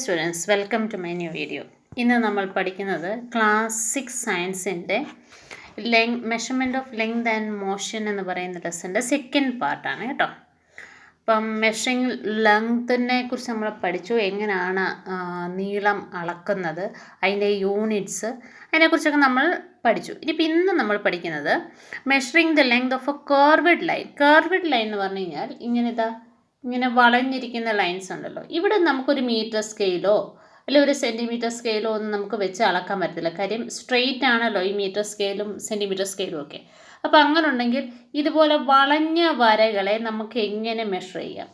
Students welcome to my new video. ഇന്ന് നമ്മൾ പഠിക്കുന്നത് ക്ലാസ് 6 സയൻസിൻ്റെ measurement of length and motion എന്ന് പറയുന്ന ലെസൻ്റെ സെക്കൻഡ് പാർട്ടാണ് കേട്ടോ. അപ്പം മെഷറിങ് ലെങ്ത്തിനെ കുറിച്ച് നമ്മൾ പഠിച്ചു, എങ്ങനെയാണ് നീളം അളക്കുന്നത്, അതിൻ്റെ യൂണിറ്റ്സ്, അതിനെക്കുറിച്ചൊക്കെ നമ്മൾ പഠിച്ചു. ഇനിയിപ്പോൾ ഇന്ന് നമ്മൾ പഠിക്കുന്നത് measuring the length of A curved line. Curved line എന്ന് പറഞ്ഞു കഴിഞ്ഞാൽ ഇങ്ങനെ വളഞ്ഞിരിക്കുന്ന ലൈൻസ് ഉണ്ടല്ലോ. ഇവിടെ നമുക്കൊരു മീറ്റർ സ്കെയിലോ അല്ലെങ്കിൽ ഒരു സെൻറ്റിമീറ്റർ സ്കെയിലോ ഒന്നും നമുക്ക് വെച്ച് അളക്കാൻ പറ്റത്തില്ല. കാര്യം സ്ട്രെയിറ്റ് ആണല്ലോ ഈ മീറ്റർ സ്കെയിലും സെൻറ്റിമീറ്റർ സ്കെയിലും ഒക്കെ. അപ്പോൾ അങ്ങനെ ഉണ്ടെങ്കിൽ ഇതുപോലെ വളഞ്ഞ വരകളെ നമുക്ക് എങ്ങനെ മെഷർ ചെയ്യാം?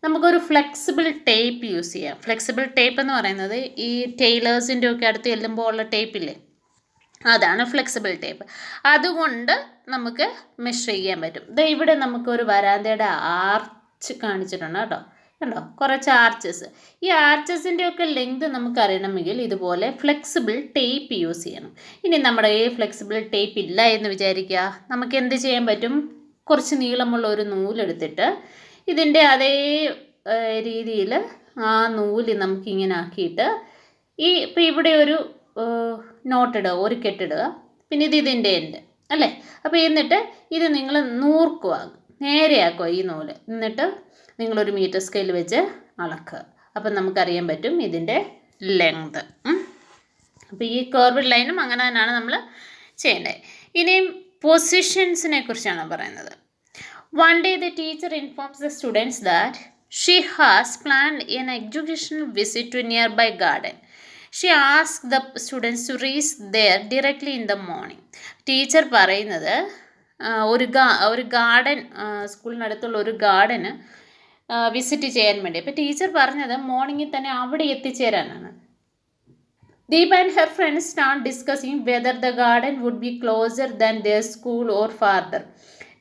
നമുക്കൊരു ഫ്ലെക്സിബിൾ ടേപ്പ് യൂസ് ചെയ്യാം. ഫ്ലെക്സിബിൾ ടേപ്പ് എന്ന് പറയുന്നത് ഈ ടൈലേഴ്സിൻ്റെ ഒക്കെ അടുത്ത് ചെല്ലുമ്പോൾ ഉള്ള ടേപ്പില്ലേ, അതാണ് ഫ്ലെക്സിബിൾ ടേപ്പ്. അതുകൊണ്ട് നമുക്ക് മെഷർ ചെയ്യാൻ പറ്റും. ഇവിടെ നമുക്കൊരു വരാന്തയുടെ ആർച്ച് കാണിച്ചിട്ടുണ്ട് കേട്ടോ. കണ്ടോ, കുറച്ച് ആർച്ചസ്. ഈ ആർച്ചസിൻ്റെ ഒക്കെ ലെങ്ത് നമുക്ക് അറിയണമെങ്കിൽ ഇതുപോലെ ഫ്ലെക്സിബിൾ ടേപ്പ് യൂസ് ചെയ്യണം. ഇനി നമ്മുടെ ഫ്ലെക്സിബിൾ ടേപ്പ് ഇല്ല എന്ന് വിചാരിക്കുക, നമുക്ക് എന്ത് ചെയ്യാൻ പറ്റും? കുറച്ച് നീളമുള്ള ഒരു നൂലെടുത്തിട്ട് ഇതിൻ്റെ അതേ രീതിയിൽ ആ നൂല് നമുക്കിങ്ങനെ ആക്കിയിട്ട് ഇപ്പോൾ ഇവിടെ ഒരു നോട്ടിടുക, ഒരു കെട്ടിടുക, പിന്നെ ഇതിൻ്റെ എൻഡ് അല്ലേ. അപ്പോൾ എന്നിട്ട് ഇത് നിങ്ങൾ നൂർക്കുക, നേരെയാക്കുക ഈ നൂല്. എന്നിട്ട് നിങ്ങളൊരു മീറ്റർ സ്കെയിൽ വെച്ച് അളക്കുക. അപ്പം നമുക്കറിയാൻ പറ്റും ഇതിൻ്റെ ലെങ്ത്. അപ്പോൾ ഈ കർവ്ഡ് ലൈനും അങ്ങനെ തന്നെയാണ് നമ്മൾ ചെയ്യേണ്ടത്. ഇനിയും പൊസിഷൻസിനെ കുറിച്ചാണ് പറയുന്നത്. One day the teacher informs the students that she has planned an educational visit to nearby garden. She ask the students to reach there directly in the morning. Teacher പറയുന്നത് ഒരു ഗാർഡൻ, സ്കൂളിനടുത്തുള്ള ഒരു ഗാർഡന് visit ചെയ്യാൻ വേണ്ടി. അപ്പോൾ teacher പറഞ്ഞത് മോർണിംഗിൽ തന്നെ അവിടെ എത്തിച്ചേരാനാണ്. Deepa and her friends start discussing whether the garden would be closer than their school or farther.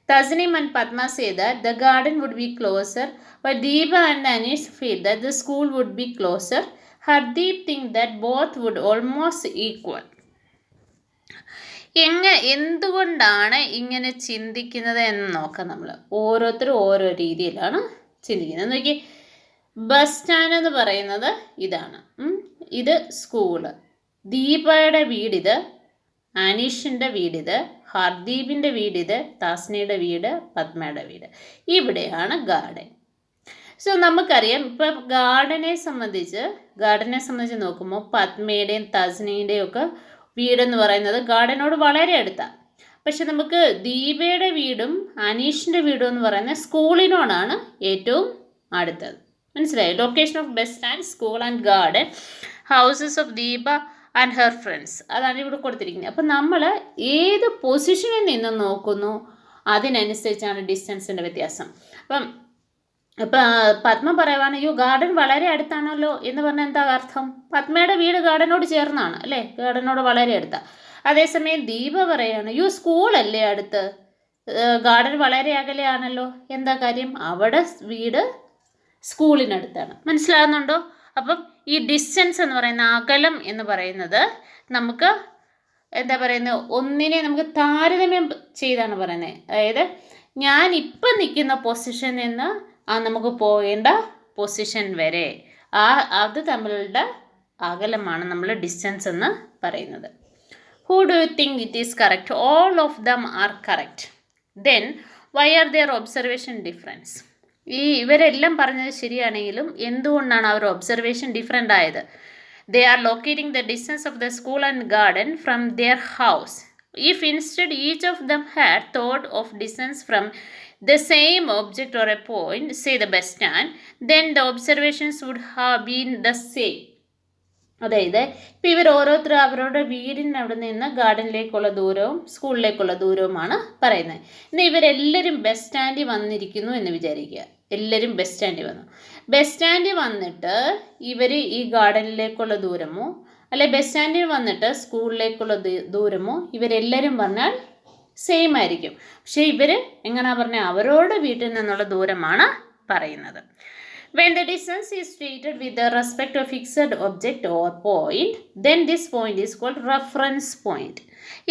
Tasneem and Padma say that the garden would be closer, but Deepa and Anish feel that the school would be closer. Hardeep think that both would almost equal. എന്തുകൊണ്ടാണ് ഇങ്ങനെ ചിന്തിക്കുന്നത് എന്ന് നോക്കാം. നമ്മൾ ഓരോരുത്തരും ഓരോ രീതിയിലാണ് ചിന്തിക്കുന്നത്. നോക്കി, ബസ് സ്റ്റാൻഡ് എന്ന് പറയുന്നത് ഇതാണ്, ഇത് സ്കൂള്, ദീപയുടെ വീടിത്, അനീഷിൻ്റെ വീടിത്, ഹർദീപിൻ്റെ വീടിത്, താസ്നയുടെ വീട്, പത്മയുടെ വീട്. ഇവിടെയാണ് ഗാർഡൻ. സോ നമുക്കറിയാം, ഇപ്പം ഗാർഡനെ സംബന്ധിച്ച് നോക്കുമ്പോൾ പത്മയുടെയും താസ്നയുടെയും ഒക്കെ വീടെന്ന് പറയുന്നത് ഗാർഡനോട് വളരെ അടുത്താണ്. പക്ഷെ നമുക്ക് ദീപയുടെ വീടും അനീഷിൻ്റെ വീടും എന്ന് പറയുന്നത് സ്കൂളിനോടാണ് ഏറ്റവും അടുത്തത്. മനസ്സിലായി? Location of bus stand, school and garden, houses of Deepa and her friends, അതാണ് ഇവിടെ കൊടുത്തിരിക്കുന്നത്. അപ്പം നമ്മൾ ഏത് പൊസിഷനിൽ നിന്ന് നോക്കുന്നു അതിനനുസരിച്ചാണ് ഡിസ്റ്റൻസിൻ്റെ വ്യത്യാസം. അപ്പം പത്മ പറയുവാണ്, അയ്യോ ഗാർഡൻ വളരെ അടുത്താണല്ലോ എന്ന് പറഞ്ഞാൽ എന്താ അർത്ഥം? പത്മയുടെ വീട് ഗാർഡനോട് ചേർന്നാണ് അല്ലേ, ഗാർഡനോട് വളരെ അടുത്താണ്. അതേസമയം ദീപ പറയാണ്, അയ്യോ സ്കൂളല്ലേ അടുത്ത്, ഗാർഡൻ വളരെ അകലെയാണല്ലോ. എന്താ കാര്യം? അവിടെ വീട് സ്കൂളിനടുത്താണ്. മനസ്സിലാകുന്നുണ്ടോ? അപ്പം ഈ ഡിസ്റ്റൻസ് എന്ന് പറയുന്ന, അകലം എന്ന് പറയുന്നത് നമുക്ക് എന്താ പറയുന്നത്, ഒന്നിനെ നമുക്ക് താരതമ്യം ചെയ്താണ് പറയുന്നത്. അതായത് ഞാൻ ഇപ്പം നിൽക്കുന്ന പൊസിഷനിൽ നിന്ന് നമുക്ക് പോകേണ്ട പൊസിഷൻ വരെ അത് തമ്മിലുള്ള അകലമാണ് നമ്മൾ ഡിസ്റ്റൻസ് എന്ന് പറയുന്നത്. Who do you think it is correct? All of them are correct. Then why are there observation difference? ഇവരെല്ലാം പറഞ്ഞത് ശരിയാണെങ്കിലും എന്തുകൊണ്ടാണ് അവർ ഒബ്സർവേഷൻ ഡിഫറെൻ്റ് ആയത്? They are locating the distance of the school and garden from their house. If instead each of them had thought of distance from the same object or a point, say the bus stand, then the observations would have been the same. അതായത് ഇപ്പോൾ ഇവർ ഓരോരുത്തരും അവരുടെ വീടിൻ്റെ അവിടെ നിന്ന് ഗാർഡനിലേക്കുള്ള ദൂരവും സ്കൂളിലേക്കുള്ള ദൂരവുമാണ് പറയുന്നത്. എന്നാൽ ഇവരെല്ലാവരും ബസ് സ്റ്റാൻഡിൽ വന്നിരിക്കുന്നു എന്ന് വിചാരിക്കുക. എല്ലാവരും ബസ് സ്റ്റാൻഡിൽ വന്നു. ബസ് സ്റ്റാൻഡിൽ വന്നിട്ട് ഇവർ ഈ ഗാർഡനിലേക്കുള്ള ദൂരമോ അല്ലെ ബസ് സ്റ്റാൻഡിൽ വന്നിട്ട് സ്കൂളിലേക്കുള്ള ദൂരമോ ഇവരെല്ലാവരും പറഞ്ഞാൽ സെയിം ആയിരിക്കും. പക്ഷേ ഇവർ എങ്ങനെയാണ് പറഞ്ഞാൽ അവരോട് വീട്ടിൽ നിന്നുള്ള ദൂരമാണ് പറയുന്നത്. When the distance is stated with the respect to a fixed object or point, then this point is called reference point.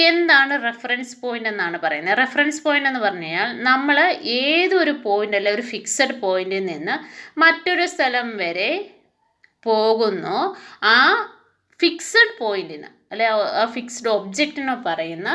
എന്താണ് റെഫറൻസ് പോയിൻ്റ് എന്നാണ് പറയുന്നത്. റെഫറൻസ് പോയിൻ്റ് എന്ന് പറഞ്ഞാൽ നമ്മൾ ഏതൊരു പോയിൻ്റ് അല്ലെ ഒരു ഫിക്സഡ് പോയിന്റിൽ നിന്ന് മറ്റൊരു സ്ഥലം വരെ പോകുന്നോ ആ ഫിക്സഡ് പോയിന്റിന് അല്ലെ ആ ഫിക്സ്ഡ് ഒബ്ജക്റ്റിനോ പറയുന്ന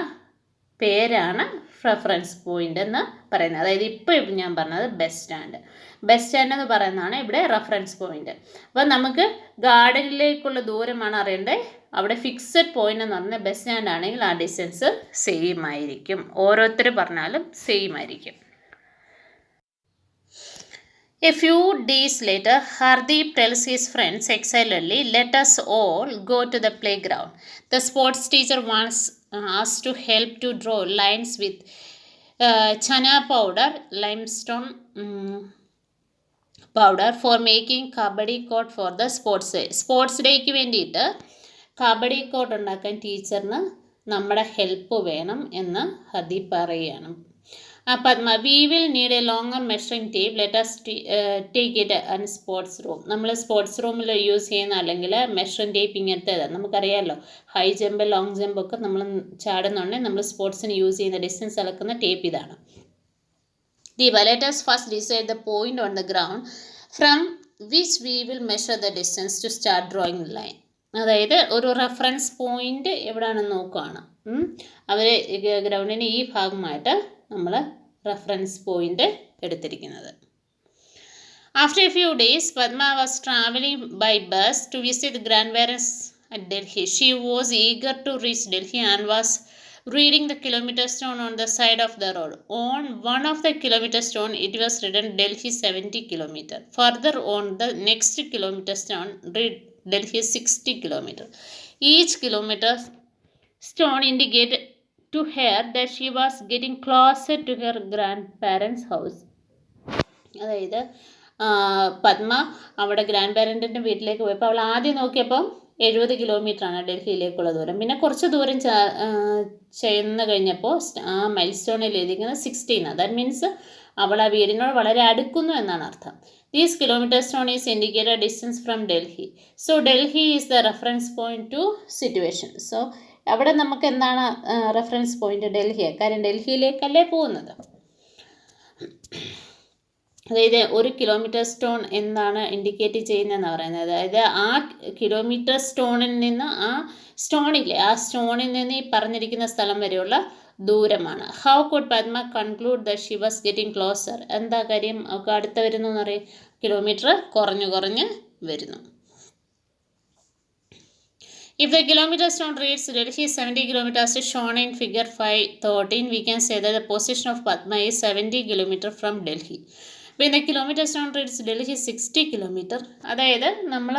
പേരാണ് റെഫറൻസ് പോയിന്റ് എന്ന് പറയുന്നത്. അതായത് ഇപ്പോൾ ഞാൻ പറഞ്ഞത് ബസ് സ്റ്റാൻഡ് എന്ന് പറയുന്നതാണ് ഇവിടെ റെഫറൻസ് പോയിന്റ്. അപ്പം നമുക്ക് ഗാർഡനിലേക്കുള്ള ദൂരമാണ് അറിയേണ്ടത്. അവിടെ ഫിക്സഡ് പോയിന്റ് എന്ന് പറഞ്ഞാൽ ബസ് സ്റ്റാൻഡ് ആണെങ്കിൽ ആ ഡിസ്റ്റൻസ് സെയിം ആയിരിക്കും. ഓരോരുത്തർ പറഞ്ഞാലും സെയിം ആയിരിക്കും. A few days later, Hardeep tells his friends excitedly, "Let us all go to the playground. The sports teacher wants us to help to draw lines with chana powder, limestone powder for making kabaddi court for the sports day." Sports ഡേക്ക് വേണ്ടിയിട്ട് kabaddi coat ഉണ്ടാക്കാൻ ടീച്ചറിന് നമ്മുടെ help വേണം എന്ന് ഹർദീപ് പറയുകയാണ്. Padma, we will need a longer measuring tape. Let us take it in sports room. നമ്മൾ sports റൂമിൽ യൂസ് ചെയ്യുന്ന അല്ലെങ്കിൽ മെഷറിംഗ് ടേപ്പ് ഇങ്ങനത്തേതാണ്. നമുക്കറിയാമല്ലോ ഹൈ ജമ്പ് ലോങ് ജമ്പ് ഒക്കെ നമ്മൾ ചാടുന്നുണ്ടെങ്കിൽ നമ്മൾ സ്പോർട്സിന് യൂസ് ചെയ്യുന്ന ഡിസ്റ്റൻസ് അളക്കുന്ന ടേപ്പ് ഇതാണ്. Deepa, let us first decide the point on the ground from which we will measure the distance to start drawing the line. അതായത് ഒരു റെഫറൻസ് പോയിന്റ് എവിടെയാണെന്ന് നോക്കുകയാണ്. അവർ ഗ്രൗണ്ടിൻ്റെ ഈ ഭാഗമായിട്ട് നമ്മൾ റെഫറൻസ് പോയിന്റ് എടുത്തിരിക്കുന്നത്. After a few days, Padma was traveling by bus to visit grandparents at Delhi. She was eager to reach Delhi and was reading the kilometer stone on the side of the road. On one of the kilometer stone, it was written Delhi 70 km. Further on the next kilometer stone, read Delhi 60 km. Each kilometer stone indicated to her that she was getting closer to her grandparents' house. അതായത് പദ്മ അവിടെ grand പാരൻറ്റിൻ്റെ വീട്ടിലേക്ക് പോയപ്പോൾ അവൾ ആദ്യം നോക്കിയപ്പോൾ 70 കിലോമീറ്ററാണ് ഡൽഹിയിലേക്കുള്ള ദൂരം. പിന്നെ കുറച്ച് ദൂരം ചെന്ന് കഴിഞ്ഞപ്പോൾ ആ മൈൽ സ്റ്റോണിൽ എഴുതിക്കുന്നത് 16. ദാറ്റ് മീൻസ് അവൾ ആ വീടിനോട് വളരെ അടുക്കുന്നു എന്നാണ് അർത്ഥം. These kilometer stone is indicated distance from Delhi. So Delhi is the reference point to situation. So അവിടെ നമുക്ക് എന്താണ് റെഫറൻസ് പോയിന്റ്? ഡൽഹിയെ. കാര്യം ഡൽഹിയിലേക്കല്ലേ പോകുന്നത്. അതായത് ഒരു കിലോമീറ്റർ സ്റ്റോൺ എന്താണ് ഇൻഡിക്കേറ്റ് ചെയ്യുന്നതെന്ന് പറയുന്നത്, അതായത് ആ കിലോമീറ്റർ സ്റ്റോണിൽ നിന്ന് ആ സ്റ്റോണിൽ നിന്ന് ഈ പറഞ്ഞിരിക്കുന്ന സ്ഥലം വരെയുള്ള ദൂരമാണ്. How could Padma conclude that she was getting closer? എന്താ കാര്യം? ഒക്കെ അടുത്ത് വരുന്നു എന്നറിയാം. കിലോമീറ്റർ കുറഞ്ഞു വരുന്നു. If the kilometer stone reads Delhi 70 kilometers shown in figure 5.13, we can say that the position of Padma is 70 km from Delhi. When the kilometer stone reads Delhi 60 km, അതായത് നമ്മൾ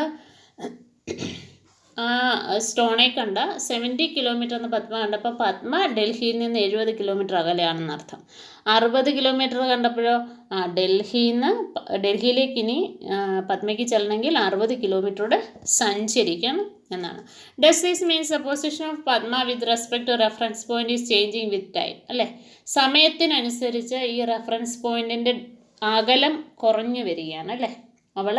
ആ സ്റ്റോണെ കണ്ട 70 കിലോമീറ്റർ എന്ന് പദ്മ കണ്ടപ്പോൾ പദ്മ ഡൽഹിയിൽ നിന്ന് 70 കിലോമീറ്റർ അകലെയാണെന്ന് അർത്ഥം. 60 kilometre കണ്ടപ്പോഴോ ഡൽഹിയിലേക്ക് ഇനി പദ്മയ്ക്ക് ചെല്ലണമെങ്കിൽ 60 കിലോമീറ്ററോടെ സഞ്ചരിക്കണം എന്നാണ്. Does this means the position of Padma with respect to reference point is changing with time? അല്ലേ, സമയത്തിനനുസരിച്ച് ഈ റെഫറൻസ് പോയിന്റിൻ്റെ അകലം കുറഞ്ഞു വരികയാണ് അല്ലേ, അവൾ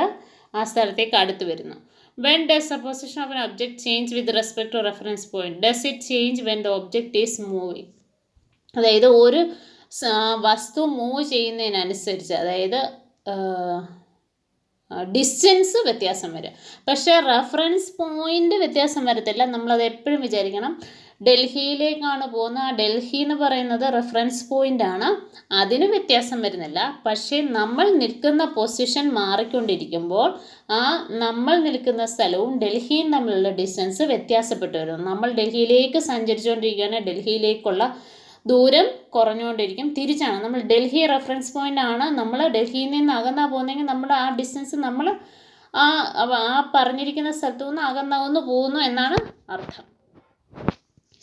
ആ സ്ഥലത്തേക്ക് അടുത്ത് വരുന്നു. When does the position of an object change with respect to reference point? Does it change when the object is moving? അതായത് ഒരു വസ്തു മൂവ് ചെയ്യുന്നതിനനുസരിച്ച്, അതായത് ഡിസ്റ്റൻസ് വ്യത്യാസം വരും, പക്ഷേ റെഫറൻസ് പോയിൻ്റ് വ്യത്യാസം വരത്തില്ല. നമ്മളത് എപ്പോഴും വിചാരിക്കണം, ഡൽഹിയിലേക്കാണ് പോകുന്നത്. ആ ഡൽഹി എന്ന് പറയുന്നത് റെഫറൻസ് പോയിൻ്റാണ്, അതിന് വ്യത്യാസം വരുന്നില്ല. പക്ഷേ നമ്മൾ നിൽക്കുന്ന പൊസിഷൻ മാറിക്കൊണ്ടിരിക്കുമ്പോൾ ആ നമ്മൾ നിൽക്കുന്ന സ്ഥലവും ഡൽഹിയും തമ്മിലുള്ള ഡിസ്റ്റൻസ് വ്യത്യാസപ്പെട്ടു വരുന്നു. നമ്മൾ ഡൽഹിയിലേക്ക് സഞ്ചരിച്ചുകൊണ്ടിരിക്കുകയാണ്, ഡൽഹിയിലേക്കുള്ള ദൂരം കുറഞ്ഞുകൊണ്ടിരിക്കും. തിരിച്ചാണ്, നമ്മൾ ഡൽഹി റെഫറൻസ് പോയിൻ്റ് ആണ്, നമ്മൾ ഡൽഹിയിൽ നിന്ന് അകന്നാ പോകുന്നതെങ്കിൽ നമ്മൾ ആ ഡിസ്റ്റൻസ് നമ്മൾ ആ പറഞ്ഞിരിക്കുന്ന സ്ഥലത്തു നിന്ന് അകന്നകന്നു പോകുന്നു എന്നാണ് അർത്ഥം.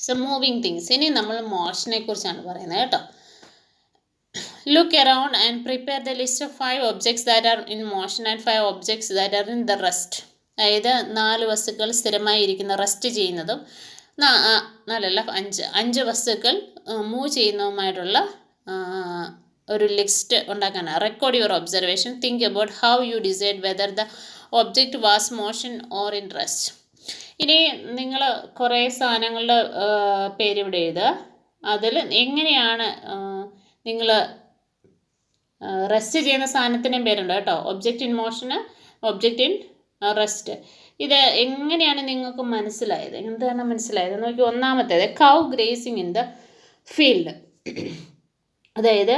So moving things. ഇനി നമ്മൾ മോഷനെ കുറിച്ചാണ് പറയുന്നത് കേട്ടോ. Look around and prepare the list of 5 objects that are in motion and 5 objects that are in the rest. അതായത് 4 വസ്തുക്കൾ സ്ഥിരമായി ഇരിക്കുന്ന റെസ്റ്റ് ചെയ്യുന്നതും 5 വസ്തുക്കൾ മൂവ് ചെയ്യുന്നതുമായിട്ടുള്ള ഒരു ലിസ്റ്റ് ഉണ്ടാക്കാനാണ്. Record your observation. Think about how you decide whether the object was motion or in rest. ഇനി നിങ്ങൾ കുറേ സാധനങ്ങളുടെ പേരിവിടെ എഴുതുക. അതിൽ എങ്ങനെയാണ് നിങ്ങൾ റെസ്റ്റ് ചെയ്യുന്ന സാധനത്തിൻ്റെയും പേരുണ്ട് കേട്ടോ. ഒബ്ജക്റ്റ് ഇൻ മോഷന്, ഒബ്ജക്റ്റ് ഇൻ റെസ്റ്റ്. ഇത് എങ്ങനെയാണ് നിങ്ങൾക്ക് മനസ്സിലായത്? എന്താണ് മനസ്സിലായത് നോക്കി. ഒന്നാമത്തേത് cow grazing in the field. അതായത്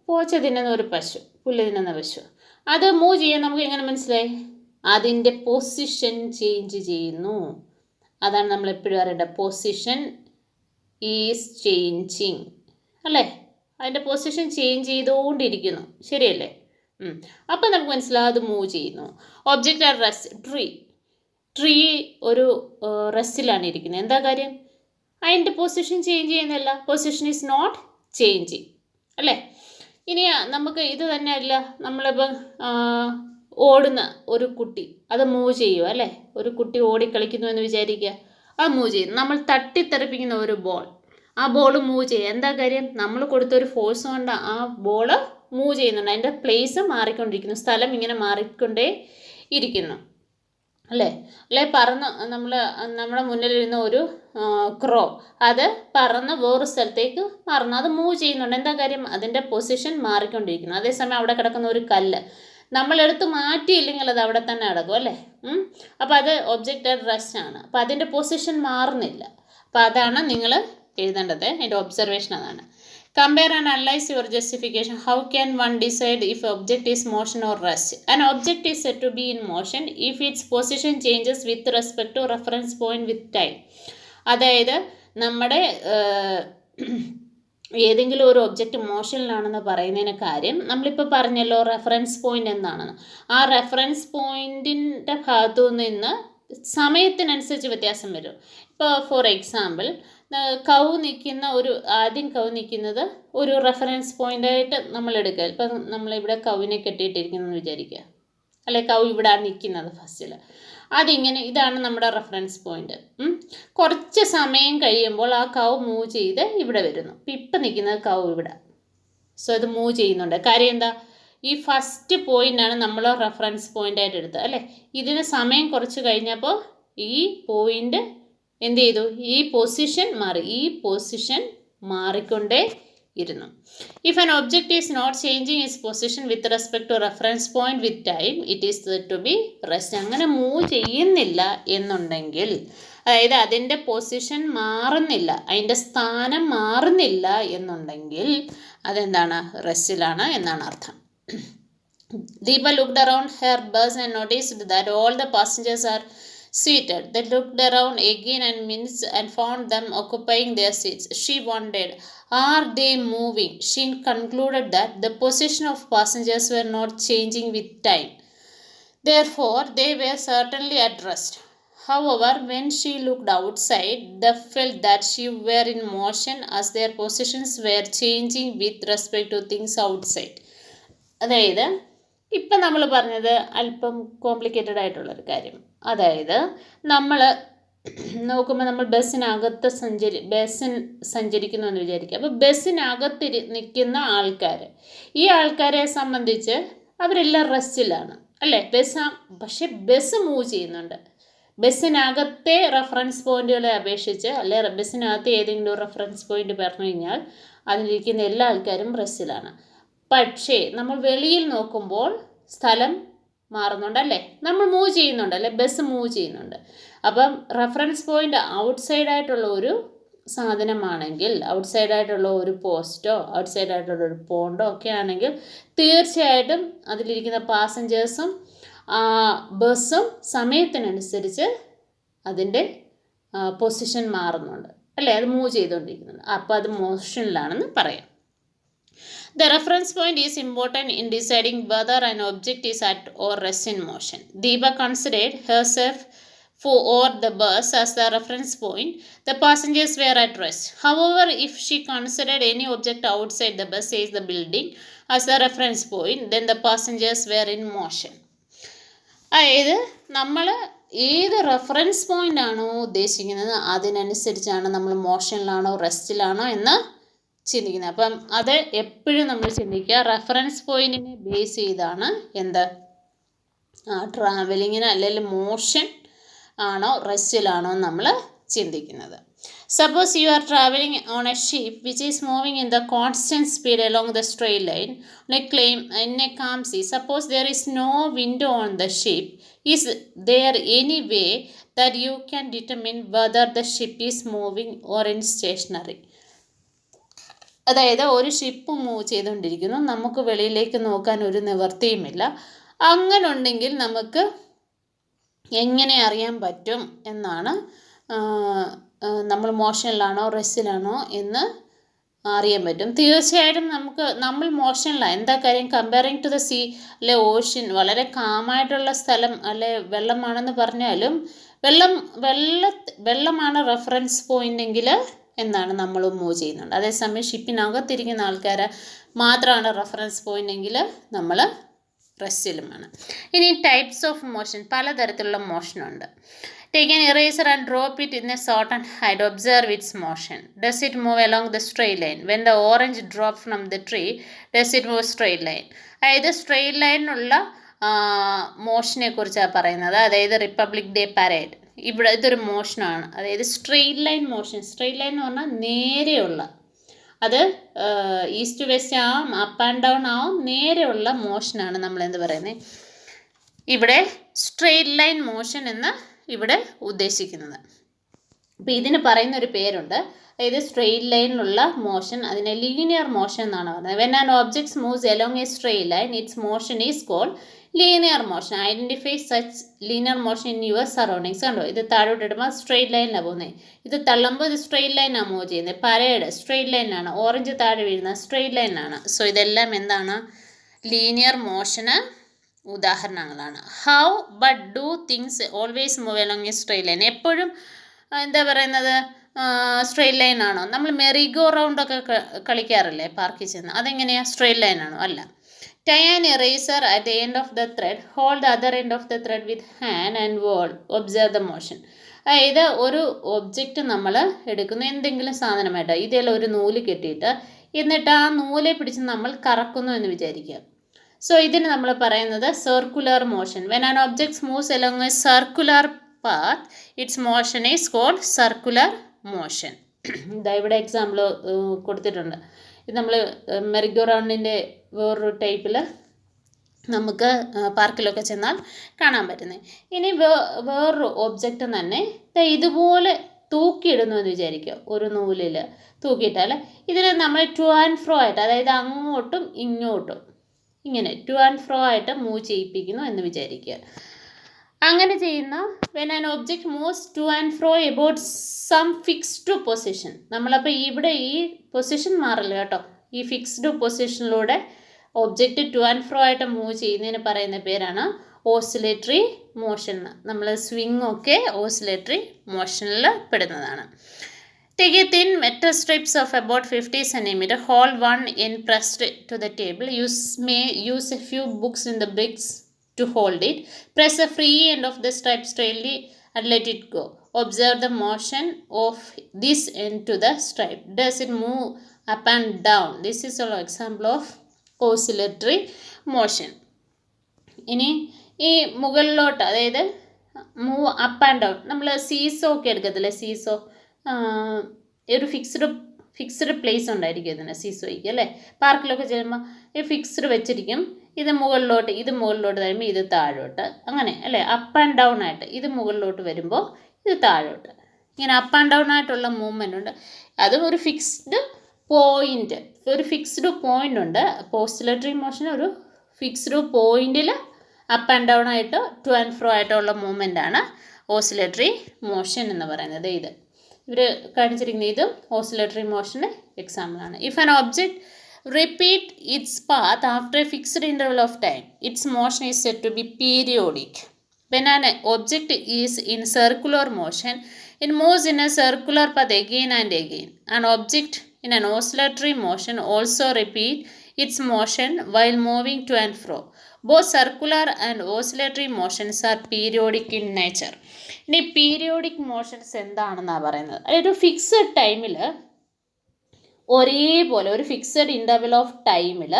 പോച്ച തിന്നുന്ന ഒരു പശു, പുല്ല് തിന്നുന്ന പശു. അത് മൂവ് ചെയ്യാൻ നമുക്ക് എങ്ങനെ മനസ്സിലായി? അതിൻ്റെ പൊസിഷൻ ചേഞ്ച് ചെയ്യുന്നു. അതാണ് നമ്മൾ എപ്പോഴും അറിയേണ്ടത്. പൊസിഷൻ ഈസ് ചേഞ്ചിങ് അല്ലേ? അതിൻ്റെ പൊസിഷൻ ചേഞ്ച് ചെയ്തുകൊണ്ടിരിക്കുന്നു. ശരിയല്ലേ? അപ്പം നമുക്ക് മനസ്സിലാവും അത് മൂവ് ചെയ്യുന്നു. Object R rest. ട്രീ ഒരു റെസ്റ്റിലാണ് ഇരിക്കുന്നത്. എന്താ കാര്യം? അതിൻ്റെ പൊസിഷൻ ചേഞ്ച് ചെയ്യുന്നില്ല. പൊസിഷൻ ഈസ് നോട്ട് ചേഞ്ചിങ് അല്ലേ? ഇനി നമുക്ക് ഇത് തന്നെ അല്ല, നമ്മളിപ്പം ഓടുന്ന ഒരു കുട്ടി അത് മൂവ് ചെയ്യുക അല്ലേ? ഒരു കുട്ടി ഓടിക്കളിക്കുന്നു എന്ന് വിചാരിക്കുക, അത് മൂവ് ചെയ്യും. നമ്മൾ തട്ടിത്തെറിപ്പിക്കുന്ന ഒരു ബോൾ, ആ ബോൾ മൂവ് ചെയ്യുക. എന്താ കാര്യം? നമ്മൾ കൊടുത്തൊരു ഫോഴ്സ് കൊണ്ട് ആ ബോൾ മൂവ് ചെയ്യുന്നുണ്ട്. അതിൻ്റെ പ്ലേസ് മാറിക്കൊണ്ടിരിക്കുന്നു, സ്ഥലം ഇങ്ങനെ മാറിക്കൊണ്ടേ ഇരിക്കുന്നു അല്ലേ? പറന്ന് നമ്മുടെ മുന്നിലിരുന്ന ഒരു ക്രോ, അത് പറന്ന് വേറൊരു സ്ഥലത്തേക്ക് മാറുന്നു. അത് മൂവ് ചെയ്യുന്നുണ്ട്. എന്താ കാര്യം? അതിൻ്റെ പൊസിഷൻ മാറിക്കൊണ്ടിരിക്കുന്നു. അതേസമയം അവിടെ കിടക്കുന്ന ഒരു കല്ല് നമ്മളെടുത്ത് മാറ്റിയില്ലെങ്കിൽ അത് അവിടെ തന്നെ കിടക്കും അല്ലേ? അപ്പോൾ അത് ഒബ്ജക്റ്റ് അറ്റ് റെസ്റ്റ് ആണ്. അപ്പോൾ അതിൻ്റെ പൊസിഷൻ മാറുന്നില്ല. അപ്പോൾ അതാണ് നിങ്ങൾ എഴുതേണ്ടത്. അതിൻ്റെ ഒബ്സർവേഷൻ അതാണ്. Compare and analyze your justification. How can one decide if object is motion or rest? An object is said to be in motion if its position changes with respect to reference point with time. അതായത് നമ്മുടെ ഏതെങ്കിലും ഒരു object മോഷനിലാണെന്ന് പറയുന്നതിന് കാര്യം നമ്മളിപ്പോൾ പറഞ്ഞല്ലോ reference point എന്താണെന്ന്. ആ റെഫറൻസ് പോയിൻറ്റിൻ്റെ ഭാഗത്തു നിന്ന് സമയത്തിനനുസരിച്ച് വ്യത്യാസം വരും. ഇപ്പോൾ ഫോർ എക്സാമ്പിൾ ആദ്യം കൗ നിൽക്കുന്നത് ഒരു റെഫറൻസ് പോയിൻ്റായിട്ട് നമ്മൾ എടുക്കുക. ഇപ്പം നമ്മളിവിടെ കൗവിനെ കെട്ടിയിട്ടിരിക്കുന്നതെന്ന് വിചാരിക്കുക അല്ലെ? കൗ ഇവിടെ നിൽക്കുന്നത് ഫസ്റ്റിൽ. ഇതാണ് നമ്മുടെ റെഫറൻസ് പോയിന്റ്. കുറച്ച് സമയം കഴിയുമ്പോൾ ആ കൗ മൂവ് ചെയ്ത് ഇവിടെ വരുന്നു. ഇപ്പം നിൽക്കുന്നത് കൗ ഇവിടെ. സോ ഇത് മൂവ് ചെയ്യുന്നുണ്ട്. കാര്യം എന്താ? ഈ ഫസ്റ്റ് പോയിൻ്റാണ് നമ്മൾ റെഫറൻസ് പോയിൻ്റായിട്ട് എടുത്തത് അല്ലേ? ഇതിന് സമയം കുറച്ച് കഴിഞ്ഞപ്പോൾ ഈ പോയിൻ്റ് എന്ത് ചെയ്തു? ഈ പൊസിഷൻ മാറിക്കൊണ്ടേ ഇരുന്നു. If an object is not changing its position with respect to reference point with time it is said to be rest. അങ്ങനെ മൂവ് ചെയ്യുന്നില്ല എന്നുണ്ടെങ്കിൽ, അതായത് അതിൻ്റെ പൊസിഷൻ മാറുന്നില്ല, അതിൻ്റെ സ്ഥാനം മാറുന്നില്ല എന്നുണ്ടെങ്കിൽ അതെന്താണ്? റെസ്റ്റിലാണ് എന്നാണ് അർത്ഥം. Deepa looked around her bus and noticed that all the passengers are seated. They looked around again and minutes and found them occupying their seats. She wondered, are they moving? She concluded that the position of passengers were not changing with time. Therefore, they were certainly at rest. However, when she looked outside, they felt that she were in motion as their positions were changing with respect to things outside. അതായത് ഇപ്പം നമ്മൾ പറഞ്ഞത് അല്പം complicated ആയിട്ടുള്ളൊരു കാര്യം. അതായത് നമ്മൾ നോക്കുമ്പോൾ നമ്മൾ ബസ്സിനകത്ത് സഞ്ചരിക്കുന്നു എന്ന് വിചാരിക്കുക. അപ്പോൾ ബസ്സിനകത്ത് നിൽക്കുന്ന ആൾക്കാർ, ഈ ആൾക്കാരെ സംബന്ധിച്ച് അവരെല്ലാം റെസ്റ്റിലാണ് അല്ലേ? പക്ഷെ ബസ് മൂവ് ചെയ്യുന്നുണ്ട്. ബസ്സിനകത്തെ റെഫറൻസ് പോയിന്റുകളെ അപേക്ഷിച്ച്, അല്ലെ ബസ്സിനകത്ത് ഏതെങ്കിലും ഒരു റെഫറൻസ് പോയിന്റ് പറഞ്ഞു കഴിഞ്ഞാൽ അതിലിരിക്കുന്ന എല്ലാ ആൾക്കാരും റെസ്റ്റിലാണ്. പക്ഷേ നമ്മൾ വെളിയിൽ നോക്കുമ്പോൾ സ്ഥലം മാറുന്നുണ്ടല്ലേ? നമ്മൾ മൂവ് ചെയ്യുന്നുണ്ടല്ലേ? ബസ് മൂവ് ചെയ്യുന്നുണ്ട്. അപ്പം റെഫറൻസ് പോയിന്റ് ഔട്ട്സൈഡായിട്ടുള്ള ഒരു സാധനമാണെങ്കിൽ, ഔട്ട്സൈഡായിട്ടുള്ള ഒരു പോസ്റ്റോ ഔട്ട്സൈഡായിട്ടുള്ള ഒരു പോണ്ടോ ഒക്കെ ആണെങ്കിൽ തീർച്ചയായിട്ടും അതിലിരിക്കുന്ന പാസഞ്ചേഴ്സും ബസ്സും സമയത്തിനനുസരിച്ച് അതിൻ്റെ പൊസിഷൻ മാറുന്നുണ്ട് അല്ലേ? അത് മൂവ് ചെയ്തുകൊണ്ടിരിക്കുന്നുണ്ട്. അപ്പോൾ അത് മോഷനിലാണെന്ന് പറയാം. The reference point is important in deciding whether an object is at or rest in motion. Deepa considered herself or the bus as the reference point. The passengers were at rest. However, if she considered any object outside the bus, say the building, as the reference point, then the passengers were in motion. അതായത് നമ്മൾ ഏത് reference point ആണോ ഉദ്ദേശിക്കുന്നത് അതിനനുസരിച്ചാണ് നമ്മൾ മോഷനിലാണോ റെസ്റ്റിലാണോ എന്ന് ചിന്തിക്കുന്നത്. അപ്പം അത് എപ്പോഴും നമ്മൾ ചിന്തിക്കുക. റെഫറൻസ് പോയിന്റിനെ ബേസ് ചെയ്താണ് ട്രാവലിങ്ങിന് അല്ലെങ്കിൽ മോഷൻ ആണോ റെസ്റ്റിലാണോ നമ്മൾ ചിന്തിക്കുന്നത്. Suppose you are traveling on a ship which is moving in the constant speed along the straight line in a calm sea. Suppose there is no window on the ship. Is there any way that you can determine whether the ship is moving or in stationary? അതായത് ഒരു ship move ചെയ്തുകൊണ്ടിരിക്കുന്നു, നമുക്ക് വെളിയിലേക്ക് നോക്കാൻ ഒരു നിവൃത്തിയുമില്ല. അങ്ങനെ ഉണ്ടെങ്കിൽ നമുക്ക് എങ്ങനെ അറിയാൻ പറ്റും എന്നാണ് നമ്മൾ മോഷനിലാണോ റെസ്റ്റിലാണോ എന്ന് അറിയാൻ പറ്റും. തീർച്ചയായിട്ടും നമ്മൾ മോഷനിലാണ്. എന്താ കാര്യം? കമ്പയറിങ് ടു ദ സീ അല്ലെ ഓഷ്യൻ, വളരെ കാമായിട്ടുള്ള സ്ഥലം അല്ലെ വെള്ളമാണെന്ന് പറഞ്ഞാലും വെള്ളമാണ് റെഫറൻസ് പോയിൻ്റെങ്കിൽ എന്നാണ് നമ്മൾ മൂവ് ചെയ്യുന്നുണ്ട്. അതേസമയം ഷിപ്പിനകത്തിരിക്കുന്ന ആൾക്കാർ മാത്രമാണ് റെഫറൻസ് പോയിൻ്റെങ്കിൽ നമ്മൾ റെസ്റ്റിലുമാണ്. ഇനി ടൈപ്സ് ഓഫ് മോഷൻ, പലതരത്തിലുള്ള മോഷനുണ്ട്. Take an eraser and drop it in a certain height. Observe its motion. Does it move along the straight line? When the orange drops from the tree, does it move straight line? അതായത് straight ലൈനിലുള്ള മോഷനെ കുറിച്ചാണ് പറയുന്നത്. അതായത് republic day parade ഇവിടെ ഇതൊരു മോഷനാണ്. അതായത് straight line motion. Straight line എന്ന് പറഞ്ഞാൽ നേരെയുള്ള, അത് ഈസ്റ്റ് വെസ്റ്റ് ആവും, അപ്പ് ആൻഡ് ഡൗൺ ആവും, നേരെയുള്ള മോഷനാണ് നമ്മൾ എന്ത് പറയുന്നത് ഇവിടെ സ്ട്രെയിറ്റ് ലൈൻ മോഷൻ എന്ന് ഇവിടെ ഉദ്ദേശിക്കുന്നത്. അപ്പോൾ ഇതിന് പറയുന്ന ഒരു പേരുണ്ട്. അതായത് സ്ട്രെയിറ്റ് ലൈനിലുള്ള മോഷൻ, അതിനെ ലീനിയർ മോഷൻ എന്നാണ് പറയുന്നത്. When an objects moves along a straight line its motion is called linear motion. Identify such linear motion in your surroundings. കണ്ടോ, ഇത് താഴോട്ട് ഇടുമ്പോൾ സ്ട്രെയിറ്റ് ലൈനിലാണ് പോകുന്നത്. ഇത് തള്ളുമ്പോൾ ഇത് സ്ട്രെയിറ്റ് ലൈനാണ് മൂവ് ചെയ്യുന്നത്. പരേഡ് സ്ട്രെയിറ്റ് ലൈനാണ്, ഓറഞ്ച് താഴെ വീഴുന്നത് സ്ട്രെയിറ്റ് ലൈനാണ്. സോ ഇതെല്ലാം എന്താണ്? ലീനിയർ മോഷന് ഉദാഹരണങ്ങളാണ്. How but do things always move along A straight line? എപ്പോഴും എന്താ പറയുന്നത് സ്ട്രെയിറ്റ് ലൈൻ ആണോ? നമ്മൾ മെറിഗോ റൗണ്ടൊക്കെ കളിക്കാറില്ലേ പാർക്കിൽ ചെന്ന്, അതെങ്ങനെയാണ്? സ്ട്രെയിറ്റ് ലൈൻ ആണോ? അല്ല. Tie an eraser at the end of the thread, hold the other end of the thread with hand and observe the motion. അതായത് ഒരു ഒബ്ജക്റ്റ് നമ്മൾ എടുക്കുന്നു, എന്തെങ്കിലും സാധനമായിട്ട് ഇതിൽ ഒരു നൂല് കെട്ടിയിട്ട്, എന്നിട്ട് ആ നൂലെ പിടിച്ച് നമ്മൾ കറക്കുന്നു എന്ന് വിചാരിക്കുക. സോ ഇതിന് നമ്മൾ പറയുന്നത് circular motion. When an objects moves along a circular path its motion is called circular motion. ഇതാ ഇവിടെ എക്സാമ്പിൾ കൊടുത്തിട്ടുണ്ട്. ഇത് നമ്മൾ മെറിഗോ റൗണ്ടിൻ്റെ വേറൊരു ടൈപ്പിൽ നമുക്ക് പാർക്കിലൊക്കെ ചെന്നാൽ കാണാൻ പറ്റുന്നത്. ഇനി വേറൊരു ഒബ്ജക്റ്റ് തന്നെ ഇതുപോലെ തൂക്കിയിടുന്നു എന്ന് വിചാരിക്കുക. ഒരു നൂലിൽ തൂക്കിയിട്ടാൽ ഇതിനെ നമ്മൾ ടു ആൻഡ് ഫ്രോ ആയിട്ട്, അതായത് അങ്ങോട്ടും ഇങ്ങോട്ടും ഇങ്ങനെ ടു ആൻഡ് ഫ്രോ ആയിട്ട് മൂവ് ചെയ്യിപ്പിക്കുന്നു എന്ന് വിചാരിക്കുക. അങ്ങനെ ചെയ്യുന്ന when an object moves to and fro about some fixed position, നമ്മളപ്പോൾ ഇവിടെ ഈ പൊസിഷൻ മാറില്ല കേട്ടോ. ഈ ഫിക്സ്ഡ് പൊസിഷനിലൂടെ ഒബ്ജക്റ്റ് ടു ആൻഡ് ഫ്രോ ആയിട്ട് മൂവ് ചെയ്യുന്നതിന് പറയുന്ന പേരാണ് ഓസിലേറ്ററി മോഷൻ. നമ്മൾ സ്വിങ് ഒക്കെ ഓസിലേറ്ററി മോഷനിൽ പെടുന്നതാണ്. Take a thin metal strips of about 50 cm, hold one end pressed to the table. You may use a few books in the bricks to hold it. Press the free end of the stripe straightly and let it go. Observe the motion of this end to the stripe. Does it move up and down? This is an example of oscillatory motion. ഇനി ഈ മുകളിലോട്ട്, അതായത് move up and down, നമ്മൾ seesaw ഒക്കെ എടുക്കത്തില്ലേ? Seesaw ഒരു fixed place ഉണ്ടായിരിക്കും ഇതിന്, സീസോയ്ക്ക് അല്ലേ? പാർക്കിലൊക്കെ ചെല്ലുമ്പോൾ ഈ ഫിക്സ്ഡ് വെച്ചിരിക്കും. ഇത് മുകളിലോട്ട് വരുമ്പോൾ ഇത് താഴോട്ട്, അങ്ങനെ അല്ലേ? അപ്പ് ആൻഡ് ഡൗൺ ആയിട്ട് ഇത് മുകളിലോട്ട് വരുമ്പോൾ ഇത് താഴോട്ട്, ഇങ്ങനെ അപ്പ് ആൻഡ് ഡൗൺ ആയിട്ടുള്ള മൂവ്മെൻ്റ് ഉണ്ട്. അതും ഒരു ഫിക്സ്ഡ് പോയിൻ്റ് ഉണ്ട്. ഓസിലേറ്ററി മോഷൻ ഒരു ഫിക്സ്ഡ് പോയിന്റിൽ അപ്പ് ആൻഡ് ഡൗൺ ആയിട്ട് ടു ആൻഡ് ഫ്രോ ആയിട്ടുള്ള മൂവ്മെൻ്റാണ് ഓസിലേറ്ററി മോഷൻ എന്ന് പറയുന്നത്. ഇത് ഇവർ കാണിച്ചിരിക്കുന്ന ഇതും ഓസിലേറ്ററി മോഷന് എക്സാമ്പിളാണ്. If an object repeat its path after a fixed interval of time its motion is said to be periodic. When an object is in circular motion it moves in a circular path again and again. An object in an oscillatory motion also repeat its motion while moving to and fro. Both circular and oscillatory motions are periodic in nature. ഇനി periodic motions എന്താണെന്നാണ് പറയുന്നത്. ഒരു fixed ടൈമിൽ ഒരേപോലെ ഒരു fixed interval of ടൈമിൽ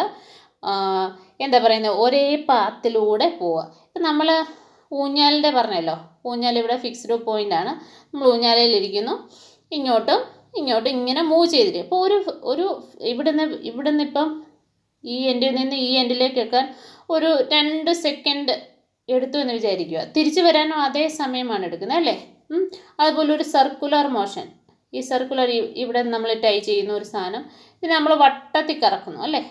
എന്താ പറയുന്നത്, ഒരേ പാത്തിലൂടെ പോവുക. ഇപ്പം നമ്മൾ ഊഞ്ഞാലിൻ്റെ പറഞ്ഞല്ലോ, ഊഞ്ഞാൽ ഇവിടെ ഫിക്സ്ഡ് പോയിൻ്റാണ്. നമ്മൾ ഊഞ്ഞാലയിലിരിക്കുന്നു, ഇങ്ങോട്ടും ഇങ്ങനെ മൂവ് ചെയ്തിട്ട് അപ്പോൾ ഒരു ഇവിടുന്ന് ഇപ്പം ഈ എൻഡിൽ നിന്ന് ഈ എൻഡിലേക്ക് വെക്കാൻ ഒരു 2 സെക്കൻഡ് എടുത്തു എന്ന് വിചാരിക്കുക. തിരിച്ചു വരാനും അതേ സമയമാണ് എടുക്കുന്നത് അല്ലേ. അതുപോലെ ഒരു സർക്കുലർ മോഷൻ, ഈ സർക്കുലർ ഇവിടെ നമ്മൾ ടൈ ചെയ്യുന്ന ഒരു സാധനം, ഇത് നമ്മൾ വട്ടത്തിൽ കറക്കുന്നു അല്ലേ.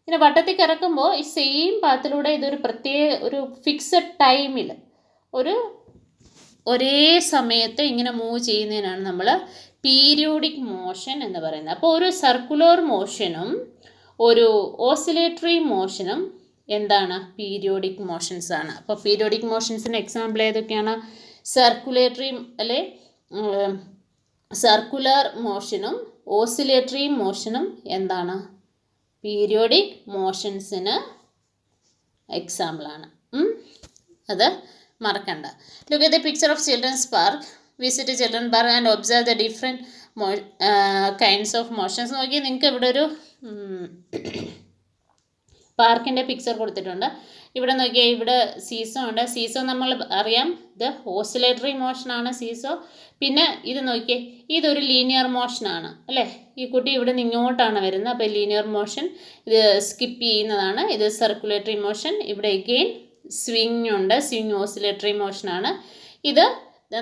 ഇങ്ങനെ വട്ടത്തിൽ കറക്കുമ്പോൾ ഈ സെയിം പാത്തിലൂടെ ഇതൊരു പ്രത്യേക ഒരു ഫിക്സഡ് ടൈമിൽ ഒരേ സമയത്ത് ഇങ്ങനെ മൂവ് ചെയ്യുന്നതിനാണ് നമ്മൾ പീരിയോഡിക് മോഷൻ എന്ന് പറയുന്നത്. അപ്പോൾ ഒരു സർക്കുലർ മോഷനും ഒരു ഓസിലേറ്ററി മോഷനും എന്താണ്? പീരിയോഡിക് മോഷൻസ് ആണ്. അപ്പോൾ പീരിയോഡിക് മോഷൻസിന് എക്സാമ്പിൾ ഏതൊക്കെയാണ്? സർക്കുലേറ്ററി അല്ലെ സർക്കുലർ മോഷനും ഓസിലേറ്ററി മോഷനും എന്താണ്? പീരിയോഡിക് മോഷൻസിന് എക്സാമ്പിളാണ്. അത് മറക്കണ്ട. Look at the picture of children's park. Visit children park and observe the different kinds of motions. നോക്കി, നിങ്ങൾക്ക് ഇവിടെ ഒരു പാർക്കിൻ്റെ പിക്ചർ കൊടുത്തിട്ടുണ്ട്. ഇവിടെ നോക്കിയാൽ ഇവിടെ സീസോ ഉണ്ട്. സീസോ നമ്മൾ അറിയാം, ഇത് ഓസിലേറ്ററി മോഷനാണ് സീസോ. പിന്നെ ഇത് നോക്കിയേ, ഇതൊരു ലീനിയർ മോഷനാണ് അല്ലേ. ഈ കുട്ടി ഇവിടെ നിന്ന് ഇങ്ങോട്ടാണ് വരുന്നത്, അപ്പോൾ ലീനിയർ മോഷൻ. ഇത് സ്കിപ്പ് ചെയ്യുന്നതാണ്. ഇത് സർക്കുലേറ്ററി മോഷൻ. ഇവിടെ എഗെയിൻ സ്വിങ് ഉണ്ട്, സ്വിങ് ഓസിലേറ്ററി മോഷനാണ്. ഇത്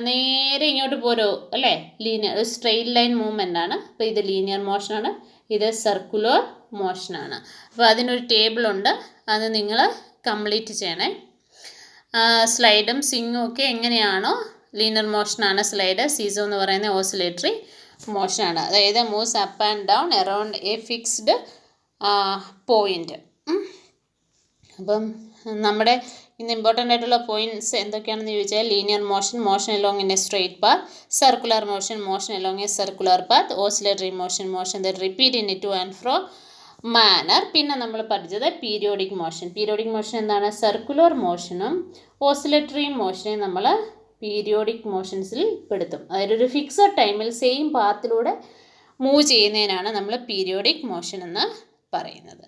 നേരെ ഇങ്ങോട്ട് പോരോ അല്ലേ, ലീനിയർ സ്ട്രെയിറ്റ് ലൈൻ മൂവ്മെൻ്റ് ആണ്. അപ്പോൾ ഇത് ലീനിയർ മോഷനാണ്, ഇത് സർക്കുലർ മോഷനാണ്. അപ്പോൾ അതിനൊരു ടേബിളുണ്ട്, അത് നിങ്ങൾ കംപ്ലീറ്റ് ചെയ്യണേ. സ്ലൈഡും സ്വിങ്ങും ഒക്കെ എങ്ങനെയാണോ, ലീനിയർ മോഷനാണ് സ്ലൈഡ്, സീസോ എന്ന് പറയുന്നത് ഓസിലേറ്ററി മോഷനാണ്. അതായത് moves up and down around a fixed point. അപ്പം നമ്മുടെ ഇന്ന് ഇമ്പോർട്ടൻ്റ് ആയിട്ടുള്ള പോയിൻറ്റ്സ് എന്തൊക്കെയാണെന്ന് ചോദിച്ചാൽ, linear motion, motion along in a straight path, circular motion, motion along a circular path, oscillatory motion, motion that repeat in to and fro manner. പിന്നെ നമ്മൾ പഠിച്ചത് periodic motion. Periodic motion എന്താണ്? Circular മോഷനും oscillatory മോഷനെയും നമ്മൾ periodic മോഷൻസിൽ പെടുത്തും. അതായത് ഒരു fixed ടൈമിൽ സെയിം പാത്തിലൂടെ മൂവ് ചെയ്യുന്നതിനാണ് നമ്മൾ പീരിയോഡിക് മോഷൻ എന്ന് പറയുന്നത്.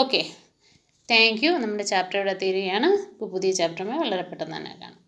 Okay, thank you. നമ്മുടെ ചാപ്റ്റർ ഇവിടെ തീരുകയാണ്. പുതിയ ചാപ്റ്ററുമായി വളരെ പെട്ടെന്ന് തന്നെ കാണാം.